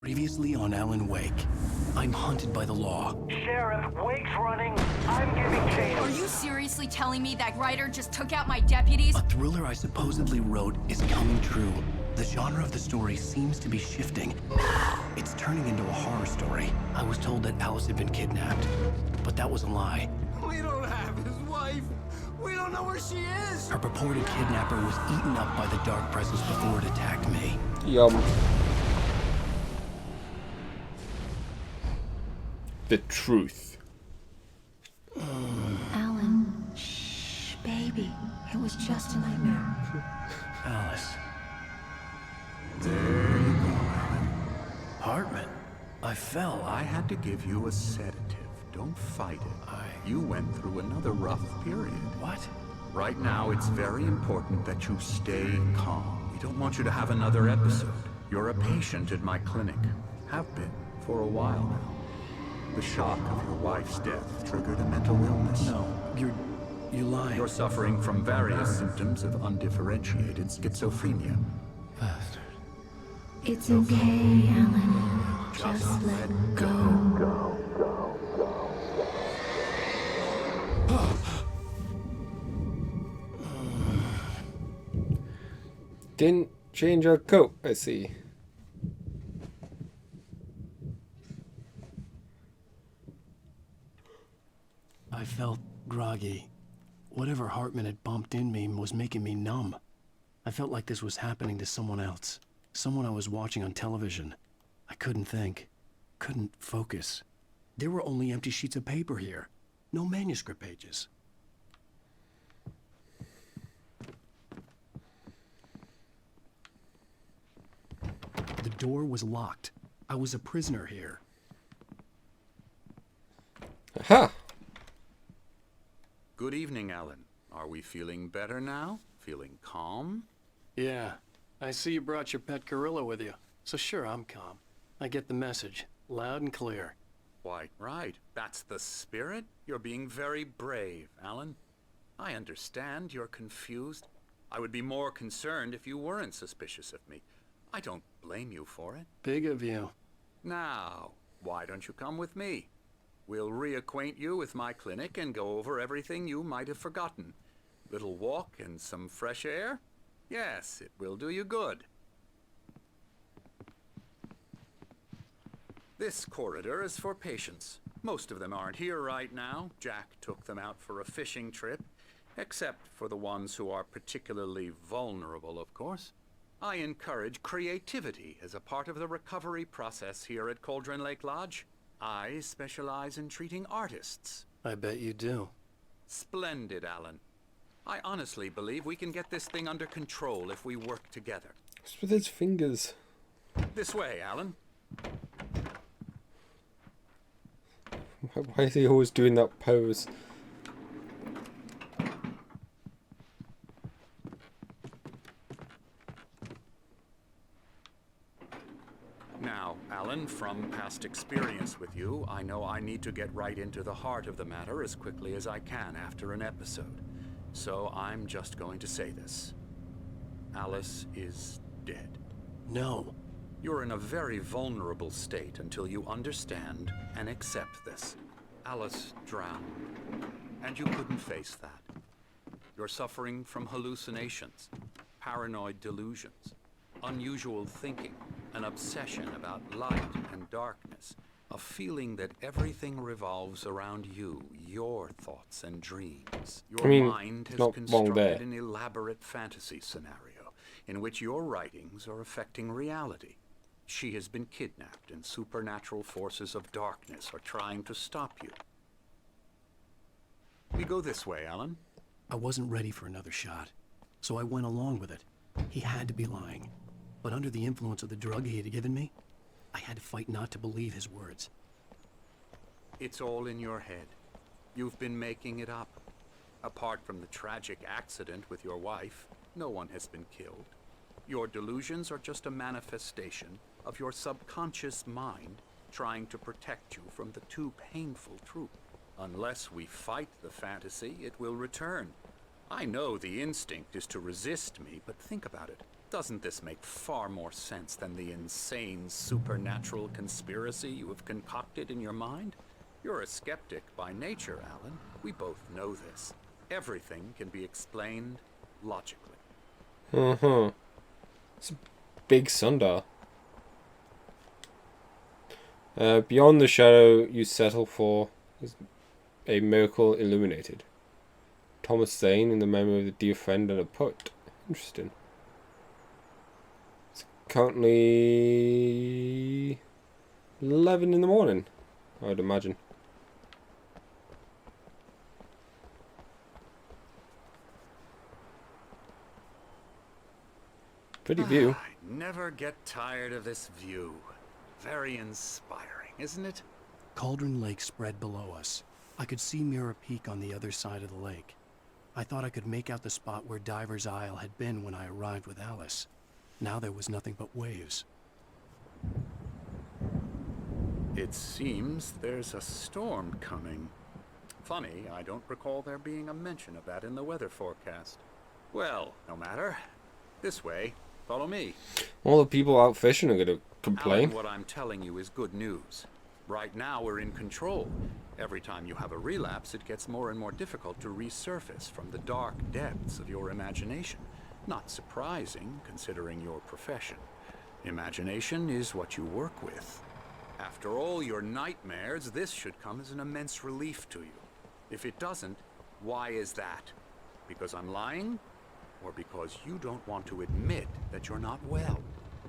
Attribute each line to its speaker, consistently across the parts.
Speaker 1: Previously on Alan Wake, I'm hunted by the law.
Speaker 2: Sheriff, Wake's running. I'm giving chase.
Speaker 3: Are you seriously telling me that writer just took out my deputies?
Speaker 1: A thriller I supposedly wrote is coming true. The genre of the story seems to be shifting. It's turning into a horror story. I was told that Alice had been kidnapped, but that was a lie.
Speaker 4: We don't have his wife. We don't know where she is.
Speaker 1: Her purported kidnapper was eaten up by the dark presence before it attacked me.
Speaker 5: Yum. The truth.
Speaker 6: Alan, shh, baby. It was just a nightmare.
Speaker 1: Alice.
Speaker 4: There you go, Alan.
Speaker 1: Hartman. I fell.
Speaker 4: I had to give you a sedative. Don't fight it. You went through another rough period.
Speaker 1: What?
Speaker 4: Right now, it's very important that you stay calm. We don't want you to have another episode. You're a patient at my clinic. Have been for a while now. The shock of your wife's death triggered a mental illness.
Speaker 1: No, you're lying.
Speaker 4: You're suffering from various symptoms of undifferentiated schizophrenia.
Speaker 1: Bastard.
Speaker 6: It's okay, Alan. Just let go.
Speaker 5: Didn't change her coat, I see.
Speaker 1: I felt groggy. Whatever Hartman had bumped in me was making me numb. I felt like this was happening to someone else. Someone I was watching on television. I couldn't think. Couldn't focus. There were only empty sheets of paper here. No manuscript pages. The door was locked. I was a prisoner here.
Speaker 5: Aha!
Speaker 4: Good evening, Alan. Are we feeling better now? Feeling calm?
Speaker 1: Yeah. I see you brought your pet gorilla with you. So sure, I'm calm. I get the message. Loud and clear.
Speaker 4: Why, right. That's the spirit. You're being very brave, Alan. I understand you're confused. I would be more concerned if you weren't suspicious of me. I don't blame you for it.
Speaker 1: Big of you.
Speaker 4: Now, why don't you come with me? We'll reacquaint you with my clinic and go over everything you might have forgotten. Little walk and some fresh air? Yes, it will do you good. This corridor is for patients. Most of them aren't here right now. Jack took them out for a fishing trip, except for the ones who are particularly vulnerable, of course. I encourage creativity as a part of the recovery process here at Cauldron Lake Lodge. I specialize in treating artists.
Speaker 1: I bet you do.
Speaker 4: Splendid, Alan. I honestly believe we can get this thing under control if we work together.
Speaker 5: What's with his fingers?
Speaker 4: This way, Alan.
Speaker 5: Why is he always doing that pose?
Speaker 4: Now, Alan, from past experience with you, I know I need to get right into the heart of the matter as quickly as I can after an episode. So I'm just going to say this. Alice is dead.
Speaker 1: No.
Speaker 4: You're in a very vulnerable state until you understand and accept this. Alice drowned, and you couldn't face that. You're suffering from hallucinations, paranoid delusions, unusual thinking, an obsession about light and darkness, a feeling that everything revolves around you, your thoughts and dreams. Your mind has constructed an elaborate fantasy scenario in which your writings are affecting reality. She has been kidnapped, and supernatural forces of darkness are trying to stop you. We go this way, Alan.
Speaker 1: I wasn't ready for another shot, so I went along with it. He had to be lying. But under the influence of the drug he had given me, I had to fight not to believe his words.
Speaker 4: It's all in your head. You've been making it up. Apart from the tragic accident with your wife, no one has been killed. Your delusions are just a manifestation of your subconscious mind trying to protect you from the too painful truth. Unless we fight the fantasy, it will return. I know the instinct is to resist me, but think about it. Doesn't this make far more sense than the insane supernatural conspiracy you have concocted in your mind? You're a skeptic by nature, Alan. We both know this. Everything can be explained logically.
Speaker 5: It's a big sundar. Beyond the shadow you settle for is a miracle illuminated. Thomas Zane in the memory of a dear friend and a poet. Interesting. It's currently 11 in the morning, I would imagine. Pretty view.
Speaker 4: I never get tired of this view. Very inspiring, isn't it?
Speaker 1: Cauldron Lake spread below us. I could see Mirror Peak on the other side of the lake. I thought I could make out the spot where Diver's Isle had been when I arrived with Alice. Now there was nothing but waves.
Speaker 4: It seems there's a storm coming. Funny, I don't recall there being a mention of that in the weather forecast. Well, no matter. This way. Follow me.
Speaker 5: All the people out fishing are gonna complain.
Speaker 4: Alan, what I'm telling you is good news. Right now we're in control. Every time you have a relapse, it gets more and more difficult to resurface from the dark depths of your imagination. Not surprising, considering your profession. Imagination is what you work with. After all your nightmares, this should come as an immense relief to you. If it doesn't, why is that? Because I'm lying? Or because you don't want to admit that you're not well?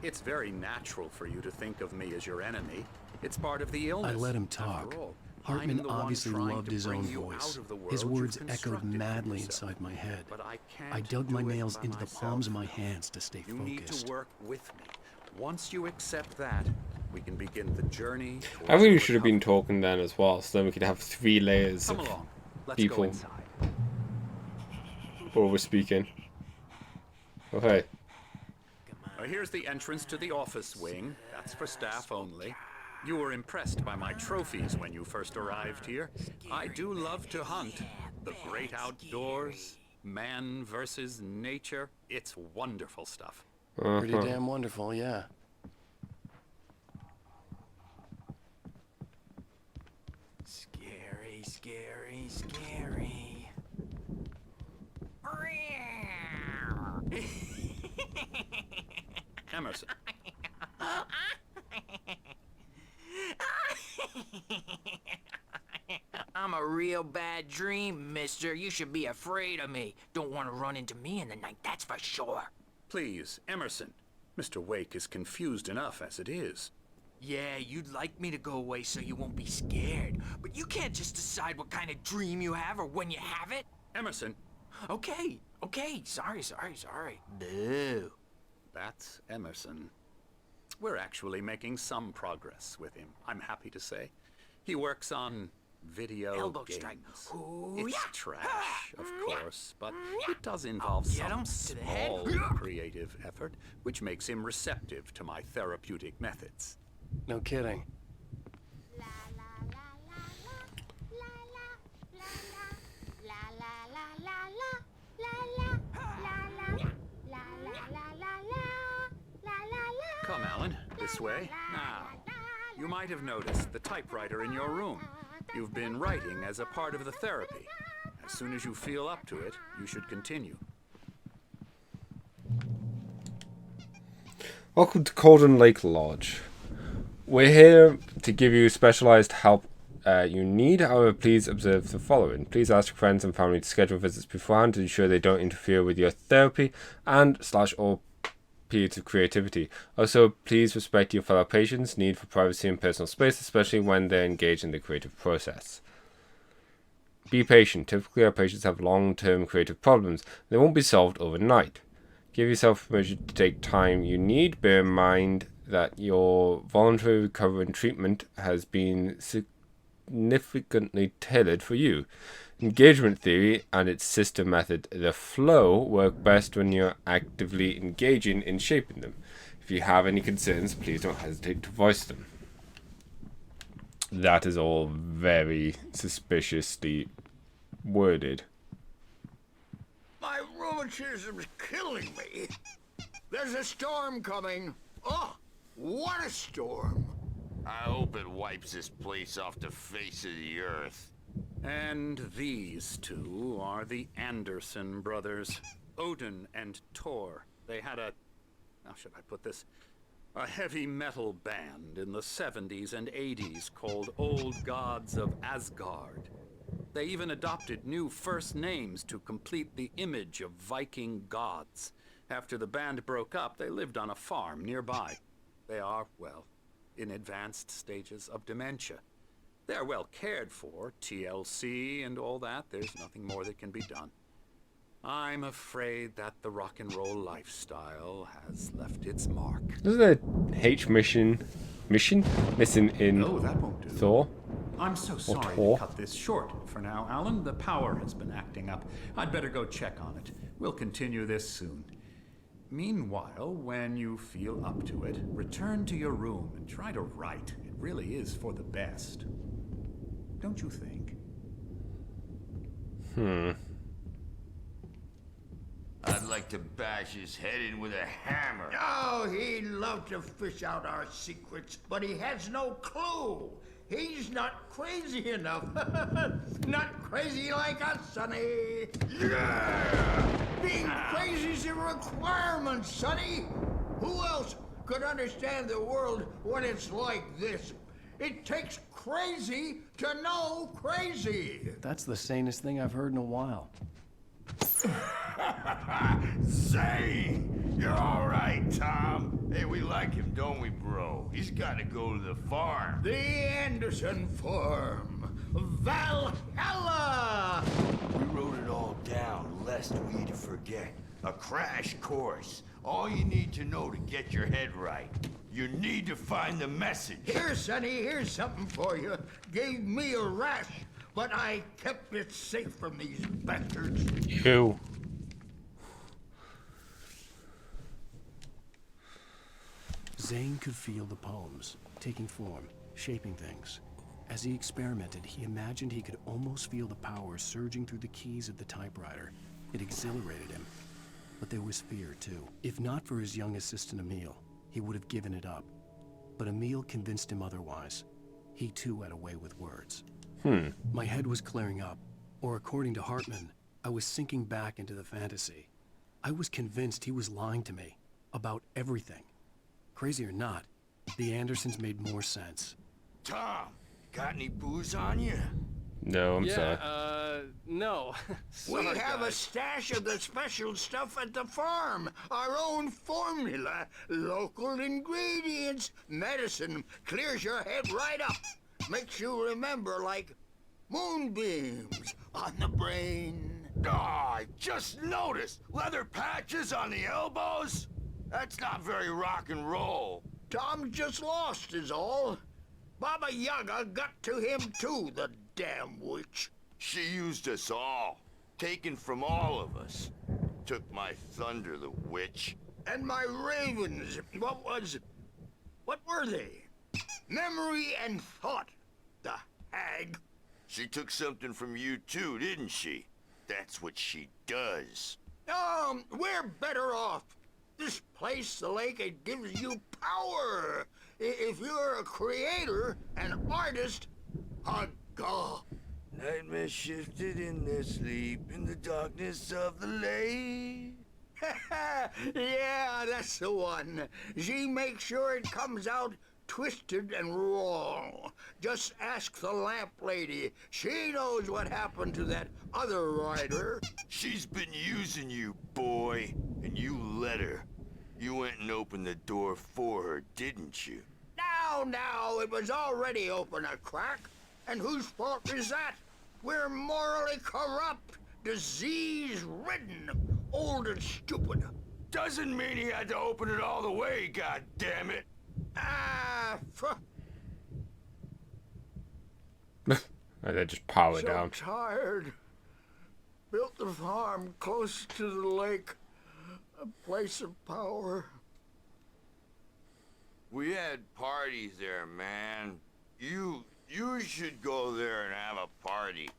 Speaker 4: It's very natural for you to think of me as your enemy. It's part of the illness.
Speaker 1: I let him talk.
Speaker 4: After all,
Speaker 1: Hartman
Speaker 4: I'm the one
Speaker 1: obviously
Speaker 4: trying
Speaker 1: loved
Speaker 4: to
Speaker 1: his
Speaker 4: bring
Speaker 1: own
Speaker 4: you
Speaker 1: voice.
Speaker 4: out of the
Speaker 1: His
Speaker 4: world
Speaker 1: words
Speaker 4: you've
Speaker 1: echoed
Speaker 4: constructed for
Speaker 1: madly
Speaker 4: yourself.
Speaker 1: inside my head.
Speaker 4: But I can't
Speaker 1: I dug my
Speaker 4: do it
Speaker 1: nails
Speaker 4: by
Speaker 1: into the
Speaker 4: myself.
Speaker 1: palms of my hands to stay
Speaker 4: You need to
Speaker 1: focused.
Speaker 4: work with me. Once you accept that, we can begin the journey.
Speaker 5: I really should have been talking then as well, so then we could have 3 layers
Speaker 4: Come
Speaker 5: of
Speaker 4: along. Let's
Speaker 5: people
Speaker 4: go inside.
Speaker 5: over speaking. Okay.
Speaker 4: Here's the entrance to the office wing. That's for staff only. You were impressed by my trophies when you first arrived here. I do love to hunt. The great outdoors, man versus nature. It's wonderful stuff.
Speaker 1: Pretty damn wonderful, yeah.
Speaker 2: Scary, scary, scary.
Speaker 4: Emerson.
Speaker 7: I'm a real bad dream, mister. You should be afraid of me. Don't want to run into me in the night, that's for sure.
Speaker 4: Please, Emerson. Mr. Wake is confused enough as it is.
Speaker 7: Yeah, you'd like me to go away so you won't be scared. But you can't just decide what kind of dream you have or when you have it.
Speaker 4: Emerson,
Speaker 7: Okay, sorry. Boo.
Speaker 4: that's Emerson. We're actually making some progress with him, I'm happy to say. He works on video
Speaker 7: Elbow
Speaker 4: games.
Speaker 7: strike.
Speaker 4: It's
Speaker 7: Yeah.
Speaker 4: trash, of course, but it does involve
Speaker 7: Get
Speaker 4: some
Speaker 7: him to the head.
Speaker 4: small creative effort, which makes him receptive to my therapeutic methods.
Speaker 1: No kidding.
Speaker 4: Come, Alan, this way. Now, you might have noticed the typewriter in your room. You've been writing as a part of the therapy. As soon as you feel up to it, you should continue.
Speaker 5: Welcome to Cauldron Lake Lodge. We're here to give you specialized help you need. However, please observe the following. Please ask your friends and family to schedule visits beforehand to ensure they don't interfere with your therapy and / or periods of creativity. Also, please respect your fellow patients' need for privacy and personal space, especially when they're engaged in the creative process. Be patient. Typically, our patients have long-term creative problems. They won't be solved overnight. Give yourself permission to take time you need. Bear in mind that your voluntary recovery and treatment has been significantly tailored for you. Engagement theory and its sister method, the flow, work best when you're actively engaging in shaping them. If you have any concerns, please don't hesitate to voice them. That is all very suspiciously worded.
Speaker 2: My rheumatism's killing me.
Speaker 8: There's a storm coming. Oh, what a storm.
Speaker 9: I hope it wipes this place off the face of the earth.
Speaker 4: And these two are the Anderson brothers, Odin and Thor. They had a, how should I put this? A heavy metal band in the 70s and 80s called Old Gods of Asgard. They even adopted new first names to complete the image of Viking gods. After the band broke up, they lived on a farm nearby. They are, well, in advanced stages of dementia. They're well cared for, TLC and all that. There's nothing more that can be done. I'm afraid that the rock and roll lifestyle has left its mark.
Speaker 5: Is there a H mission missing in
Speaker 10: No, that won't do.
Speaker 5: Thor?
Speaker 10: I'm so sorry
Speaker 5: Thor?
Speaker 10: to cut this short for now, Alan. The power has been acting up. I'd better go check on it. We'll continue this soon. Meanwhile, when you feel up to it, return to your room and try to write. It really is for the best. Don't you think?
Speaker 9: I'd like to bash his head in with a hammer.
Speaker 8: Oh, he'd love to fish out our secrets, but he has no clue. He's not crazy enough. Not crazy like us, Sonny.
Speaker 9: Yeah!
Speaker 8: Being crazy's a requirement, Sonny. Who else could understand the world when it's like this? It takes crazy to know crazy.
Speaker 1: That's the sanest thing I've heard in a while.
Speaker 9: Zane! You're all right, Tom. Hey, we like him, don't we, bro? He's got to go to the farm.
Speaker 8: The Anderson Farm. Valhalla!
Speaker 9: We wrote it all down, lest we'd forget. A crash course. All you need to know to get your head right. You need to find the message.
Speaker 8: Here, Sonny, here's something for you. Gave me a rash, but I kept it safe from these bastards.
Speaker 5: You.
Speaker 1: Zane could feel the poems, taking form, shaping things. As he experimented, he imagined he could almost feel the power surging through the keys of the typewriter. It exhilarated him. But there was fear, too. If not for his young assistant, Emil, he would have given it up. But Emil convinced him otherwise. He, too, had a way with words. My head was clearing up, or according to Hartman, I was sinking back into the fantasy. I was convinced he was lying to me about everything. Crazy or not, the Andersons made more sense.
Speaker 9: Tom, got any booze on you?
Speaker 5: No, I'm sorry.
Speaker 1: No.
Speaker 8: We have a stash of the special stuff at the farm. Our own formula. Local ingredients. Medicine clears your head right up. Makes you remember like moonbeams on the brain.
Speaker 9: Oh, I just noticed. Leather patches on the elbows? That's not very rock and roll.
Speaker 8: Tom just lost is all. Baba Yaga got to him too, the damn witch.
Speaker 9: She used us all. Taken from all of us. Took my thunder, the witch.
Speaker 8: And my ravens, what were they? Memory and thought, the hag.
Speaker 9: She took something from you too, didn't she? That's what she does.
Speaker 8: We're better off. This place, the lake, it gives you power. If you're a creator, an artist, a god.
Speaker 9: Nightmare shifted in their sleep in the darkness of the lake.
Speaker 8: Yeah, that's the one. She makes sure it comes out twisted and wrong. Just ask the lamp lady. She knows what happened to that other rider.
Speaker 9: She's been using you, boy, and you let her. You went and opened the door for her, didn't you?
Speaker 8: Now, it was already open a crack. And whose fault is that? We're morally corrupt, disease-ridden, old and stupid.
Speaker 9: Doesn't mean he had to open it all the way, goddammit.
Speaker 5: They just power
Speaker 8: So
Speaker 5: down.
Speaker 8: tired. Built the farm close to the lake. A place of power.
Speaker 9: We had parties there, man. You should go there and have a party.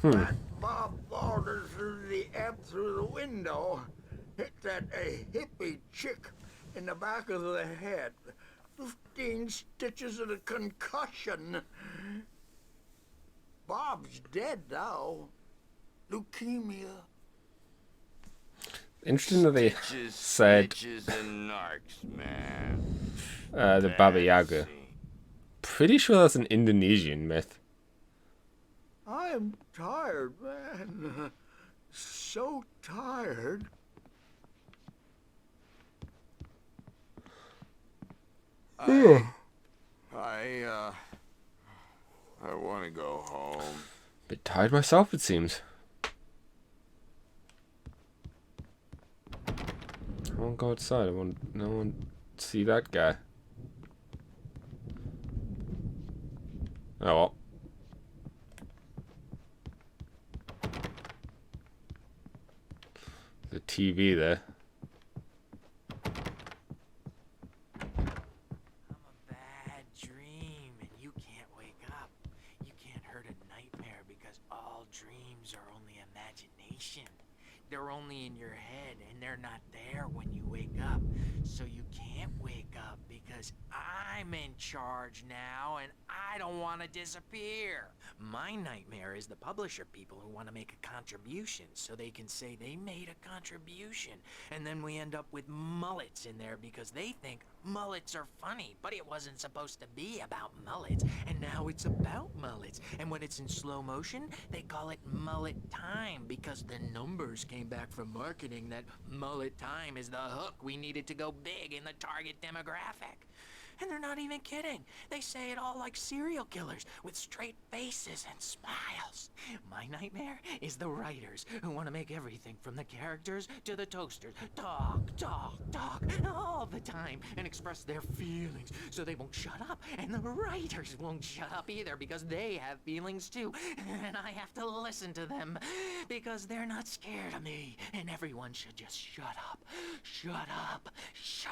Speaker 8: That Bob vaulted through the ebb through the window, hit that hippie chick in the back of the head. 15 stitches and a concussion. Bob's dead now. Leukemia.
Speaker 5: Interesting that they said
Speaker 9: and narcs, man.
Speaker 5: The Baba Yaga. Pretty sure that's an Indonesian myth.
Speaker 8: I'm tired, man. So tired. I want to go home.
Speaker 5: Bit tired myself, it seems. I won't go outside. I want no one to see that guy. Oh well. The TV there.
Speaker 7: I'm a bad dream, and you can't wake up. You can't hurt a nightmare because all dreams are only imagination. They're only in your head, and they're not there when you wake up. So you can't wake up because I'm in charge now, and I don't want to disappear. My nightmare is the publisher people who want to make a contribution so they can say they made a contribution. And then we end up with mullets in there because they think mullets are funny, but it wasn't supposed to be about mullets. And now it's about mullets. And when it's in slow motion, they call it mullet time because the numbers came back from marketing that mullet time is the hook we needed to go big in the target demographic. And they're not even kidding. They say it all like serial killers with straight faces and smiles. My nightmare is the writers who want to make everything from the characters to the toasters talk all the time and express their feelings so they won't shut up. And the writers won't shut up either because they have feelings too. And I have to listen to them because they're not scared of me. And everyone should just shut up. Shut up. Shut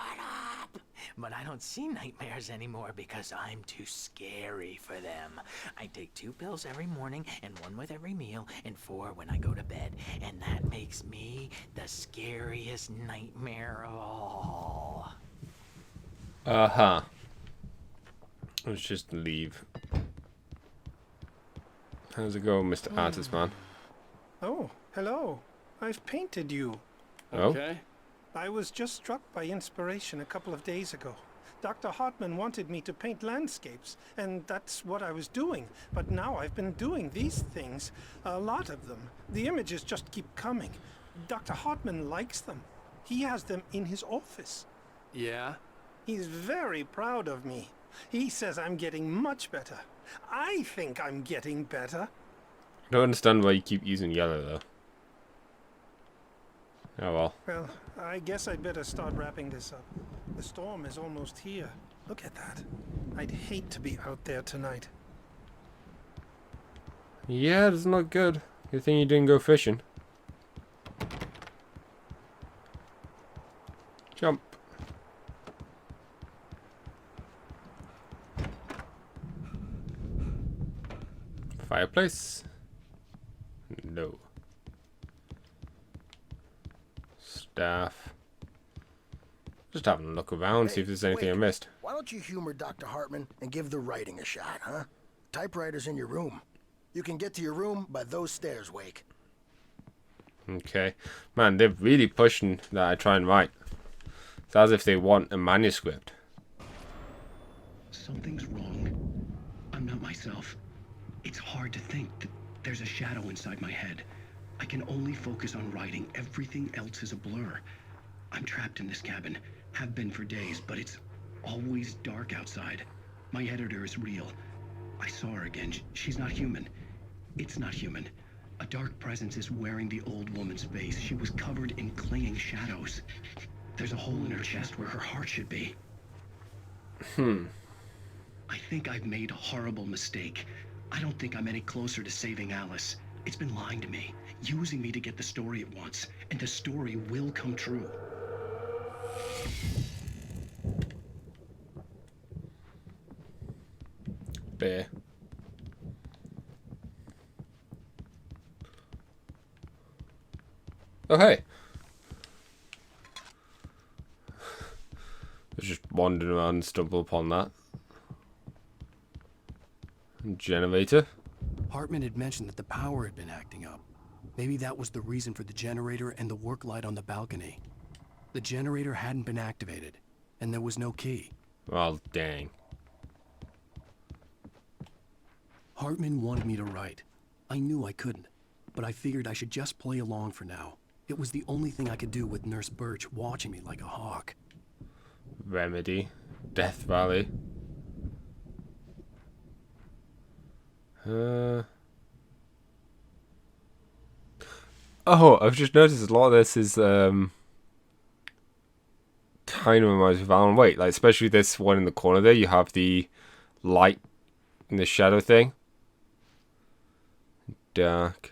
Speaker 7: up. But I don't see nightmares anymore because I'm too scary for them. I take 2 pills every morning and 1 with every meal and 4 when I go to bed. And that makes me the scariest nightmare of all.
Speaker 5: Uh-huh. Let's just leave. How's it going, Mr. Artist Man?
Speaker 11: Oh, hello. I've painted you.
Speaker 5: Okay.
Speaker 11: I was just struck by inspiration a couple of days ago. Dr. Hartman wanted me to paint landscapes, and that's what I was doing. But now I've been doing these things, a lot of them. The images just keep coming. Dr. Hartman likes them. He has them in his office.
Speaker 1: Yeah?
Speaker 11: He's very proud of me. He says I'm getting much better. I think I'm getting better.
Speaker 5: I don't understand why you keep using yellow, though. Oh well.
Speaker 11: Well, I guess I'd better start wrapping this up. The storm is almost here. Look at that. I'd hate to be out there tonight.
Speaker 5: Yeah, it doesn't look good. Good thing you didn't go fishing. Jump. Fireplace? No. Staff. Just having a look around, see if there's anything I missed.
Speaker 12: Why don't you humor Dr. Hartman and give the writing a shot, huh? Typewriter's in your room. You can get to your room by those stairs, Wake.
Speaker 5: Okay. Man, they're really pushing that I try and write. It's as if they want a manuscript.
Speaker 1: Something's wrong. I'm not myself. It's hard to think that there's a shadow inside my head. I can only focus on writing. Everything else is a blur. I'm trapped in this cabin. Have been for days, but it's always dark outside. My editor is real. I saw her again. She's not human. It's not human. A dark presence is wearing the old woman's face. She was covered in clinging shadows. There's a hole in her chest where her heart should be. I think I've made a horrible mistake. I don't think I'm any closer to saving Alice. It's been lying to me, using me to get the story it wants, and the story will come true.
Speaker 5: There. Oh, hey. I was just wandering around and stumbled upon that. Generator.
Speaker 1: Hartman had mentioned that the power had been acting up. Maybe that was the reason for the generator and the work light on the balcony. The generator hadn't been activated, and there was no key.
Speaker 5: Well, dang.
Speaker 1: Hartman wanted me to write. I knew I couldn't, but I figured I should just play along for now. It was the only thing I could do with Nurse Birch watching me like a hawk.
Speaker 5: Remedy. Death Valley. Oh, I've just noticed a lot of this is kind of reminds me of Alan Wake. Like, especially this one in the corner there. You have the light and the shadow thing. Dark.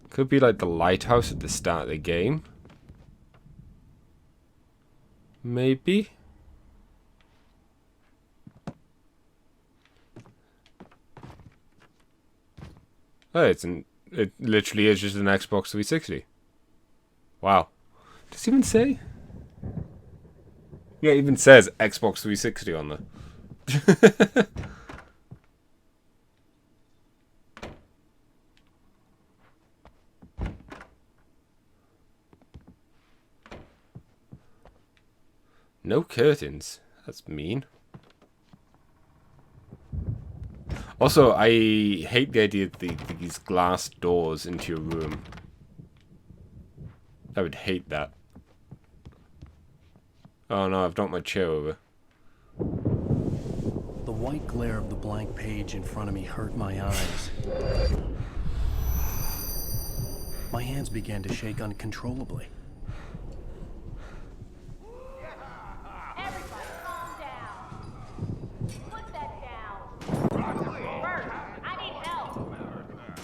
Speaker 5: Could be like the lighthouse at the start of the game. Maybe. Oh, it literally is just an Xbox 360. Wow. Does it even say? Yeah, it even says Xbox 360 on there. No curtains. That's mean. Also, I hate the idea of these glass doors into your room. I would hate that. Oh no, I've knocked my chair over.
Speaker 1: The white glare of the blank page in front of me hurt my eyes. My hands began to shake uncontrollably.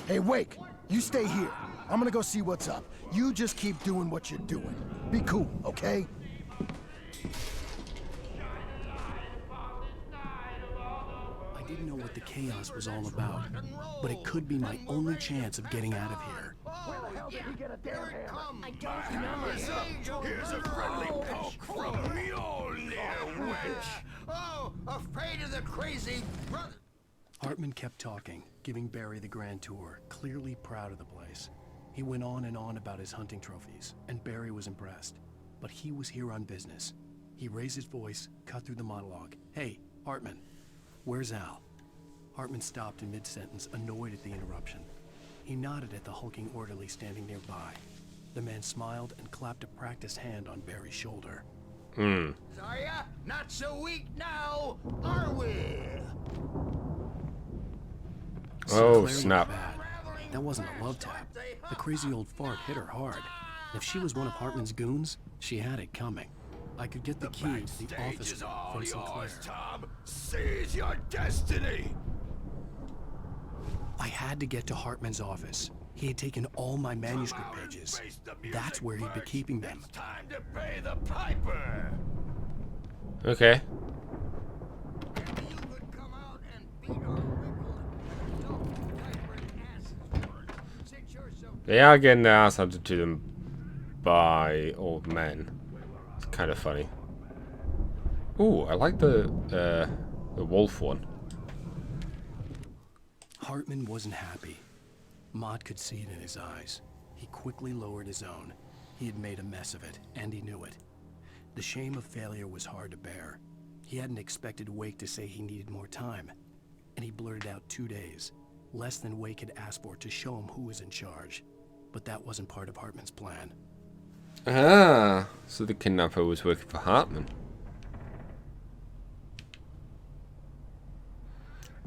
Speaker 12: Hey, Wake, you stay here. I'm gonna go see what's up. You just keep doing what you're doing. Be cool, okay?
Speaker 1: I didn't know what the chaos was all about, but it could be my only chance of getting out of here.
Speaker 12: Where the hell did he get a damn hammer?
Speaker 8: I don't know. Here's a friendly poke from Mjolnir, witch. Oh, afraid of the crazy brother.
Speaker 1: Hartman kept talking, giving Barry the grand tour, clearly proud of the place. He went on and on about his hunting trophies, and Barry was impressed. But he was here on business. He raised his voice, cut through the monologue. Hey, Hartman, where's Al? Hartman stopped in mid-sentence, annoyed at the interruption. He nodded at the hulking orderly standing nearby. The man smiled and clapped a practiced hand on Barry's shoulder.
Speaker 8: Are ya? Not so weak now, are we?
Speaker 5: Oh,
Speaker 1: Sinclair
Speaker 5: snap.
Speaker 1: looked bad. That wasn't a love tap. The crazy old fart hit her hard. And if she was one of Hartman's goons, she had it coming. I could get the key to the office from Sinclair.
Speaker 9: Tom. Seize your destiny.
Speaker 1: I had to get to Hartman's office. He had taken all my manuscript pages. That's where he'd be keeping them.
Speaker 9: It's time to pay the piper.
Speaker 5: Okay.
Speaker 8: You could come out and beat our wiggle and diaper asses work. Sit yourself.
Speaker 5: They are getting their ass handed to them by old men. It's kind of funny. Ooh, I like the wolf one.
Speaker 1: Hartman wasn't happy. Mott could see it in his eyes. He quickly lowered his own. He had made a mess of it, and he knew it. The shame of failure was hard to bear. He hadn't expected Wake to say he needed more time, and he blurted out 2 days, less than Wake had asked for to show him who was in charge. But that wasn't part of Hartman's plan.
Speaker 5: Ah, so the kidnapper was working for Hartman.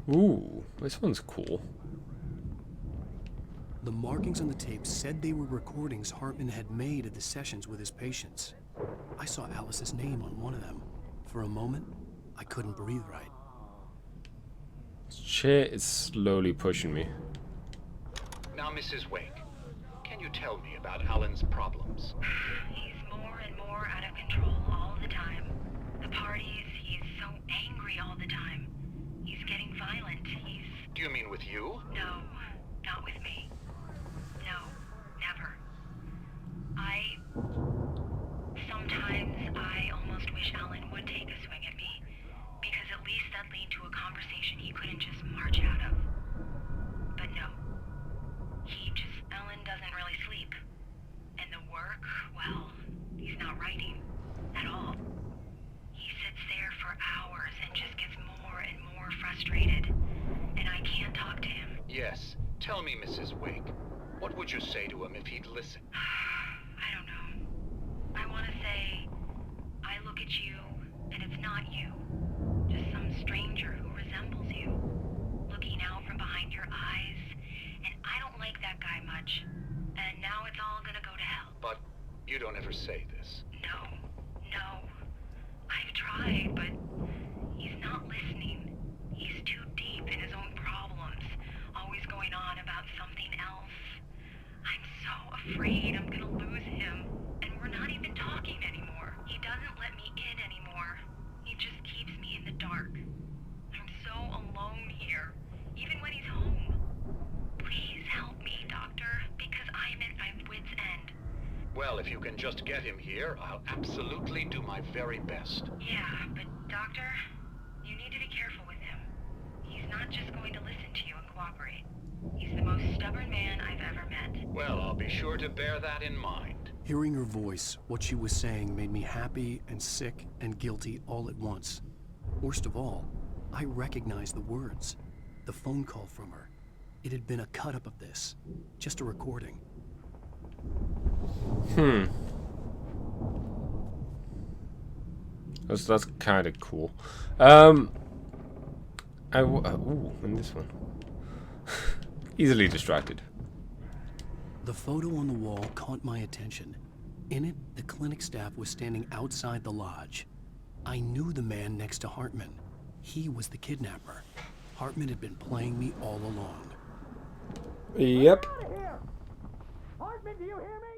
Speaker 5: Ooh, this one's cool.
Speaker 1: The markings on the tape said they were recordings Hartman had made of the sessions with his patients. I saw Alice's name on one of them. For a moment, I couldn't breathe right.
Speaker 5: This chair is slowly pushing me.
Speaker 13: Now, Mrs. Wake, can you tell me about Alan's problems?
Speaker 6: He's more and more out of control all the time. The parties, he's so angry all the time. He's getting violent.
Speaker 13: Do you mean with you?
Speaker 6: No, not with me. at all. He sits there for hours and just gets more and more frustrated. And I can't talk to him.
Speaker 13: Yes. Tell me, Mrs. Wake. What would you say to him if he'd listen?
Speaker 6: I don't know. I want to say, I look at you, and it's not you. Just some stranger who resembles you. Looking out from behind your eyes. And I don't like that guy much. And now it's all gonna go to hell.
Speaker 13: But you don't ever say this.
Speaker 6: No. I've tried, but he's not listening. He's too deep in his own problems. Always going on about something else. I'm so afraid I'm gonna lose him. And we're not even talking anymore. He doesn't let me in anymore. He just keeps me in the dark. I'm so alone here, even when he's home. Please help me, Doctor, because I'm at my wit's end.
Speaker 13: Well, if you can just get him here, I'll absolutely do my very best.
Speaker 6: Yeah, but Doctor, you need to be careful with him. He's not just going to listen to you and cooperate. He's the most stubborn man I've ever met.
Speaker 13: Well, I'll be sure to bear that in mind.
Speaker 1: Hearing her voice, what she was saying made me happy and sick and guilty all at once. Worst of all, I recognized the words. The phone call from her. It had been a cut-up of this. Just a recording.
Speaker 5: That's kind of cool. Ooh, and this one. Easily distracted.
Speaker 1: The photo on the wall caught my attention. In it, the clinic staff was standing outside the lodge. I knew the man next to Hartman. He was the kidnapper. Hartman had been playing me all along.
Speaker 5: Yep.
Speaker 7: Hartman, do you hear me?